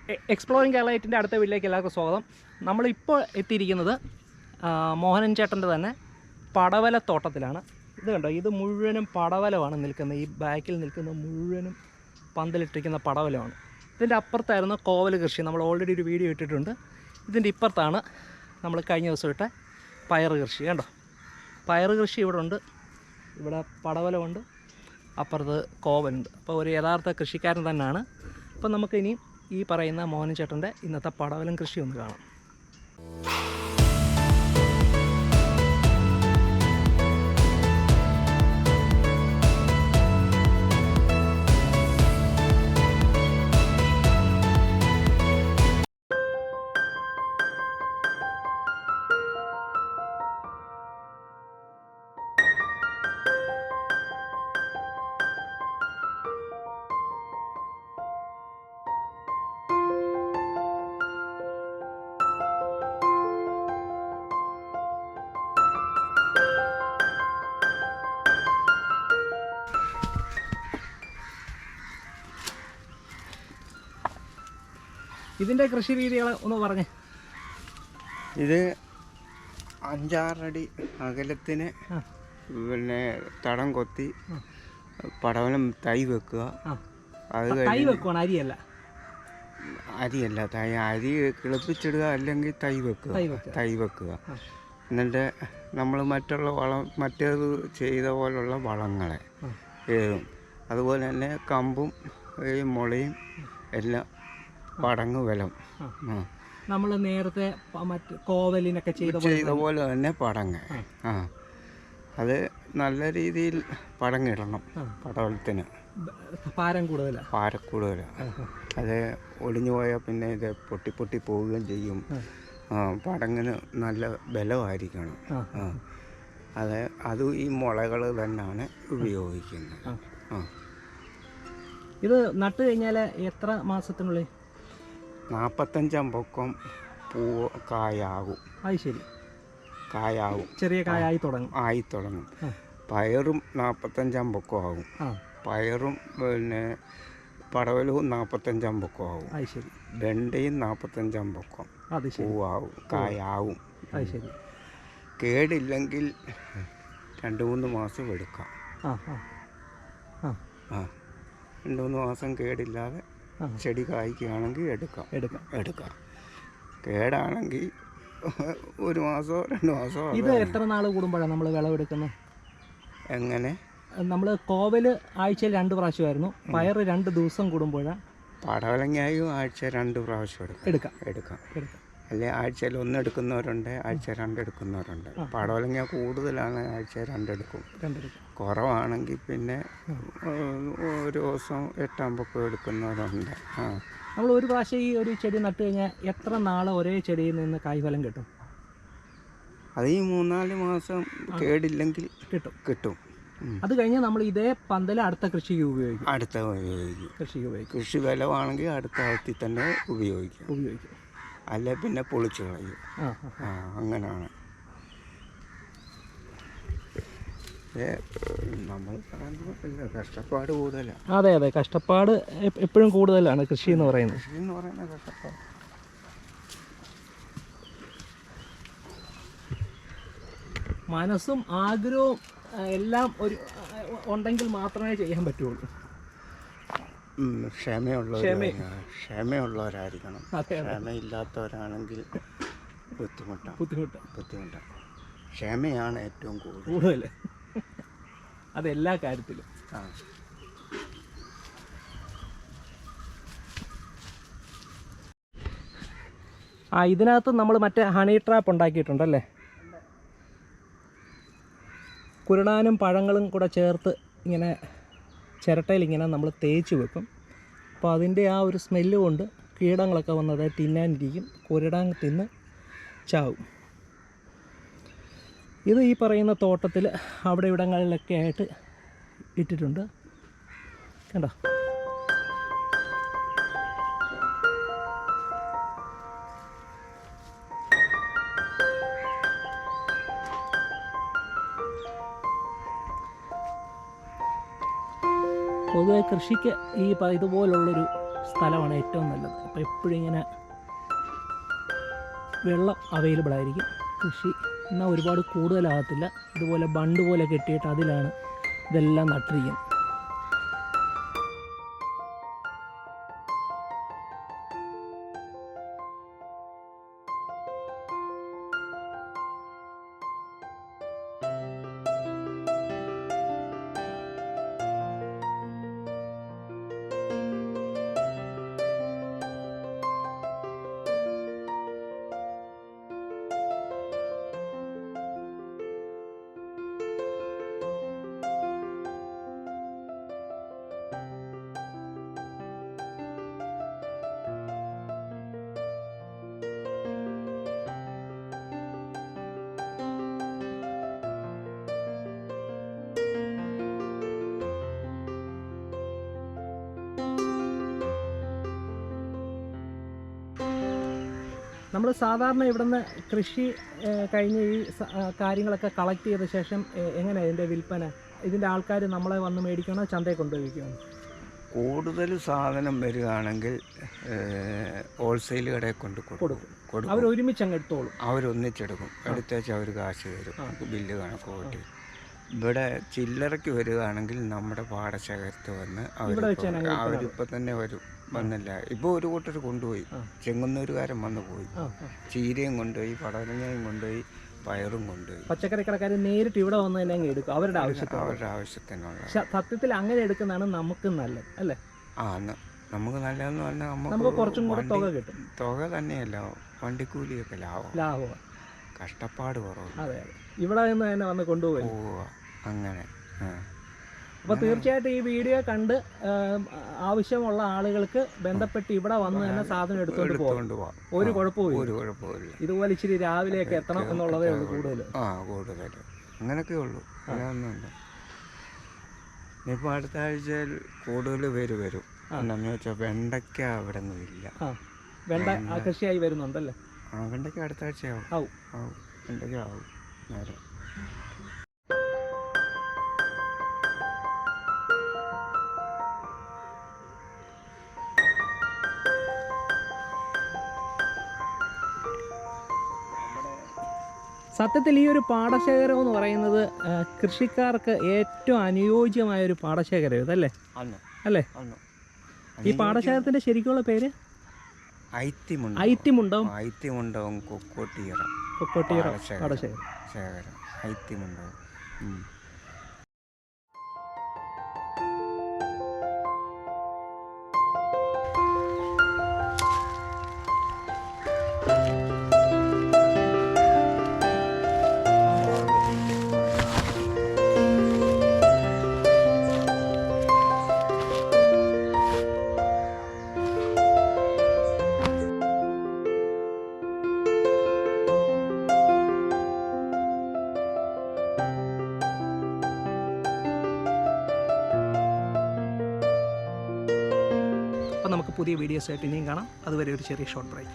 Exploring കേരളൈറ്റിൻ്റെ അടുത്ത വീട്ടിലേക്ക് എല്ലാവർക്കും സ്വാഗതം. നമ്മളിപ്പോൾ എത്തിയിരിക്കുന്നത് മോഹനൻ ചേട്ടൻ്റെ തന്നെ പടവല തോട്ടത്തിലാണ്. ഇത് കണ്ടോ, ഇത് മുഴുവനും പടവലമാണ് നിൽക്കുന്നത്. ഈ ബാക്കിൽ നിൽക്കുന്ന മുഴുവനും പന്തലിട്ടിരിക്കുന്ന പടവലമാണ്. ഇതിൻ്റെ അപ്പുറത്തായിരുന്നു കോവൽ കൃഷി. നമ്മൾ ഓൾറെഡി ഒരു വീഡിയോ ഇട്ടിട്ടുണ്ട്. ഇതിൻ്റെ ഇപ്പുറത്താണ് നമ്മൾ കഴിഞ്ഞ ദിവസം ഇട്ട പയർ കൃഷി. കണ്ടോ, പയർ കൃഷി ഇവിടെ ഉണ്ട്, ഇവിടെ പടവലമുണ്ട്, അപ്പുറത്ത് കോവലുണ്ട്. അപ്പോൾ ഒരു യഥാർത്ഥ കൃഷിക്കാരൻ തന്നെയാണ്. അപ്പോൾ നമുക്കിനി ഈ പറയുന്ന മോഹനൻ ചേട്ടൻ്റെ ഇന്നത്തെ പടവലം കൃഷി ഒന്ന് കാണാം. ഇതിൻ്റെ കൃഷി രീതികൾ ഒന്ന് പറഞ്ഞേ. ഇത് 5-6 അടി അകലത്തിന് പിന്നെ തടം കൊത്തി പടവലം തൈ വെക്കുക. അത് തൈ വെക്കണം, അരിയല്ല. അരി കിളിപ്പിച്ചിടുക, അല്ലെങ്കിൽ തൈ വെക്കുക. എന്നിട്ട് നമ്മൾ മറ്റേത് ചെയ്ത പോലുള്ള വളങ്ങളെ ഏതും, അതുപോലെ തന്നെ കമ്പും ഈ മുളയും എല്ലാം പടങ്ങ് വലം നമ്മൾ നേരത്തെ മറ്റ് കോവലിനൊക്കെ ചെയ്ത പോലെ തന്നെ പടങ്ങ്. അത് നല്ല രീതിയിൽ പടങ്ങിടണം. പടവലത്തിന് ഭാരം കൂടുതലാണ്. അത് ഒടിഞ്ഞു പോയാൽ പിന്നെ ഇത് പൊട്ടി പോവുകയും ചെയ്യും. പടങ്ങിന് നല്ല ബലമായിരിക്കണം. അത് ഈ മുളകൾ തന്നെയാണ് ഉപയോഗിക്കുന്നത്. ഇത് നട്ട് കഴിഞ്ഞാൽ എത്ര മാസത്തിനുള്ളിൽ? 45 പൊക്കം പൂവ് കായാകും. അത് ശരി, കായാകും, ചെറിയ കായായി തുടങ്ങും. പയറും 45 പൊക്കം ആകും. പയറും പിന്നെ പടവലവും 45 പൊക്കം ആകും. അത് ശരി. വെണ്ടയും 45 പൊക്കം പൂവാകും, കായാകും. അത് ശരി. കേടില്ലെങ്കിൽ 2-3 മാസം എടുക്കാം. 2-3 മാസം കേടില്ലാതെ ചെടി കായ്ക്കുകയാണെങ്കിൽ എടുക്കാം. കേടാണെങ്കിൽ 1 മാസമോ 2 മാസമോ. ഇത് എത്ര നാൾ കൂടുമ്പോഴാണ് നമ്മൾ വിളവെടുക്കുന്നത്? എങ്ങനെ? നമ്മൾ കോവല് ആഴ്ചയിൽ 2 പ്രാവശ്യമായിരുന്നു, പയർ 2 ദിവസം കൂടുമ്പോഴാണ്. പടവലങ്ങായും ആഴ്ച 2 പ്രാവശ്യം എടുക്കാം. അല്ലെ ആഴ്ചയിൽ 1 എടുക്കുന്നവരുണ്ട്, ആഴ്ച 2 എടുക്കുന്നവരുണ്ട്. പടവലങ്ങ കൂടുതലാണ്, ആഴ്ച 2 എടുക്കും. കുറവാണെങ്കിൽ പിന്നെ ഒരു ദിവസം 8 പൊക്കം എടുക്കുന്നവരുണ്ട്. നമ്മൾ ഒരു പ്രാവശ്യം ഈ ഒരു ചെടി നട്ട് കഴിഞ്ഞാൽ എത്ര നാൾ ഒരേ ചെടിയിൽ നിന്ന് കായ്ഫലം കിട്ടും? അത് ഈ 3-4 മാസം കേടില്ലെങ്കിൽ കിട്ടും. അത് കഴിഞ്ഞാൽ നമ്മൾ ഇതേ പന്തൽ അടുത്ത കൃഷിക്ക് ഉപയോഗിക്കും. കൃഷി ബലമാണെങ്കിൽ അടുത്ത ആഴ്ചയിൽ തന്നെ ഉപയോഗിക്കും. അല്ലെ പിന്നെ പൊളിച്ചു കളയും. അങ്ങനെയാണ്. നമ്മൾ കഷ്ടപ്പാട് കൂടുതലാണ്. അതെ, കഷ്ടപ്പാട് എപ്പോഴും കൂടുതലാണ് കൃഷി എന്ന് പറയുന്നത്. കഷ്ടപ്പാട്. മനസ്സും ആഗ്രഹവും എല്ലാം ഉണ്ടെങ്കിൽ മാത്രമേ ചെയ്യാൻ പറ്റുള്ളൂ. ക്ഷമയുള്ളവരായിരിക്കണം. ക്ഷമയില്ലാത്തവരാണെങ്കിൽ ബുദ്ധിമുട്ടാണ്. ക്ഷമയാണ് ഏറ്റവും കൂടുതൽ. അതെല്ലാ കാര്യത്തിലും. ഇതിനകത്ത് നമ്മൾ മറ്റേ ഹണി ട്രാപ്പ് ഉണ്ടാക്കിയിട്ടുണ്ടല്ലേ? കുരുടാനും പഴങ്ങളും കൂടെ ചേർത്ത് ഇങ്ങനെ ചിരട്ടയിൽ ഇങ്ങനെ നമ്മൾ തേച്ച് വെക്കും. അപ്പോൾ അതിൻ്റെ ആ ഒരു സ്മെല്ല് കൊണ്ട് കീടങ്ങളൊക്കെ വന്നത് തിന്നാനിരിക്കും, കുരുടാൻ തിന്ന് ചാവും. ഇത് ഈ പറയുന്ന തോട്ടത്തിൽ അവിടെ ഇവിടങ്ങളിലൊക്കെ ആയിട്ട് ഇട്ടിട്ടുണ്ട്. കണ്ടോ, പൊതുവെ കൃഷിക്ക് ഈ ഇതുപോലുള്ളൊരു സ്ഥലമാണ് ഏറ്റവും നല്ലത്. അപ്പോൾ എപ്പോഴും ഇങ്ങനെ വെള്ളം അവൈലബിൾ ആയിരിക്കും. കൃഷി എന്നാൽ ഒരുപാട് കൂടുതലാകത്തില്ല. ഇതുപോലെ ബണ്ട് പോലെ കെട്ടിയിട്ട് അതിലാണ് ഇതെല്ലാം നട്ടിരിക്കുന്നത്. നമ്മൾ സാധാരണ ഇവിടുന്ന് കൃഷി കഴിഞ്ഞ് ഈ കാര്യങ്ങളൊക്കെ കളക്ട് ചെയ്ത ശേഷം എങ്ങനെയാണ് ഇതിൻ്റെ വിൽപ്പന? ഇതിൻ്റെ ആൾക്കാർ നമ്മളെ വന്ന് മേടിക്കണോ ചന്തയിൽ കൊണ്ടുപോയി വയ്ക്കണോ? കൂടുതൽ സാധനം വരികയാണെങ്കിൽ ഹോൾസെയിൽ കടയിൽ കൊണ്ട് കൊടുക്കും. അവർ ഒരുമിച്ച് അങ്ങ് എടുത്തോളും. അവരൊന്നിച്ചെടുക്കും. എടുത്തേച്ച് അവർ കാശ് തരും, ബില്ല് കണക്ക് കൂട്ടി. ഇവിടെ ചില്ലറയ്ക്ക് വരികയാണെങ്കിൽ നമ്മുടെ പാടശേഖരത്ത് വന്ന് അവരിപ്പോൾ തന്നെ വരും. വന്നില്ല, ഇപ്പോൾ ഒരു കൂട്ടർ കൊണ്ടുപോയി. ചെങ്ങന്നൂരുകാരൻ വന്ന് പോയി. ചീരയും കൊണ്ടുപോയി, പടവലങ്ങയും കൊണ്ടുപോയി, പയറും കൊണ്ടുപോയി. പച്ചക്കറി കടക്കാർ നേരിട്ട് ഇവിടെ വന്ന് തന്നെ അങ്ങ് എടുക്കും അവരുടെ ആവശ്യത്തിനുള്ള. സത്യത്തിൽ അങ്ങനെ എടുക്കുന്നതാണ് നമുക്ക് നല്ലത് അല്ലേ? നമുക്ക് നല്ലതെന്ന് പറഞ്ഞാൽ നമുക്ക് കുറച്ചും കൂടെ തുക കിട്ടും. തുക തന്നെയല്ല, വണ്ടിക്കൂലിയൊക്കെ ലാഭമാണ്, കഷ്ടപ്പാട് കുറവ്. അതെ അതെ, ഇവിടെ നിന്ന് തന്നെ വന്ന് കൊണ്ടുപോയി അങ്ങനെ. അപ്പോൾ തീർച്ചയായിട്ടും ഈ വീഡിയോ കണ്ട് ആവശ്യമുള്ള ആളുകൾക്ക് ബന്ധപ്പെട്ട് ഇവിടെ വന്ന് തന്നെ സാധനം എടുത്തുകൊണ്ട് പോകാം. ഒരു കുഴപ്പമില്ല. ഇതുപോലെ ഇച്ചിരി രാവിലെയൊക്കെ എത്തണം എന്നുള്ളതേ ഉള്ളൂ കൂടുതൽ. അങ്ങനെയൊക്കെ ഉള്ളൂ, അങ്ങനെയൊന്നുമില്ല. ഇനിയിപ്പോൾ അടുത്ത ആഴ്ചയിൽ കൂടുതൽ പേര് വരും. എന്താണെന്ന് വെച്ചാൽ വെണ്ടയ്ക്ക അവിടെ ഒന്നും ഇല്ല. വെണ്ട കൃഷിയായി വരുന്നുണ്ടല്ലേ? വെണ്ടയ്ക്ക അടുത്ത ആഴ്ചയാവും. വെണ്ടയ്ക്ക ആവും നേരെ. സത്യത്തിൽ ഈ ഒരു പാടശേഖരം എന്ന് പറയുന്നത് കൃഷിക്കാർക്ക് ഏറ്റവും അനുയോജ്യമായ ഒരു പാടശേഖരം ഇതല്ലേ? അല്ലേ? ഈ പാടശേഖരത്തിന്റെ ശരിക്കുള്ള പേര് ഐത്തിമുണ്ടവും കൊക്കോട്ടീറ പാടശേഖരം. ഐത്തിമുണ്ടവും. അപ്പോൾ നമുക്ക് പുതിയ വീഡിയോസായിട്ട് ഇനിയും കാണാം. അതുവരെ ഒരു ചെറിയ ഷോർട്ട് ബ്രേക്ക്.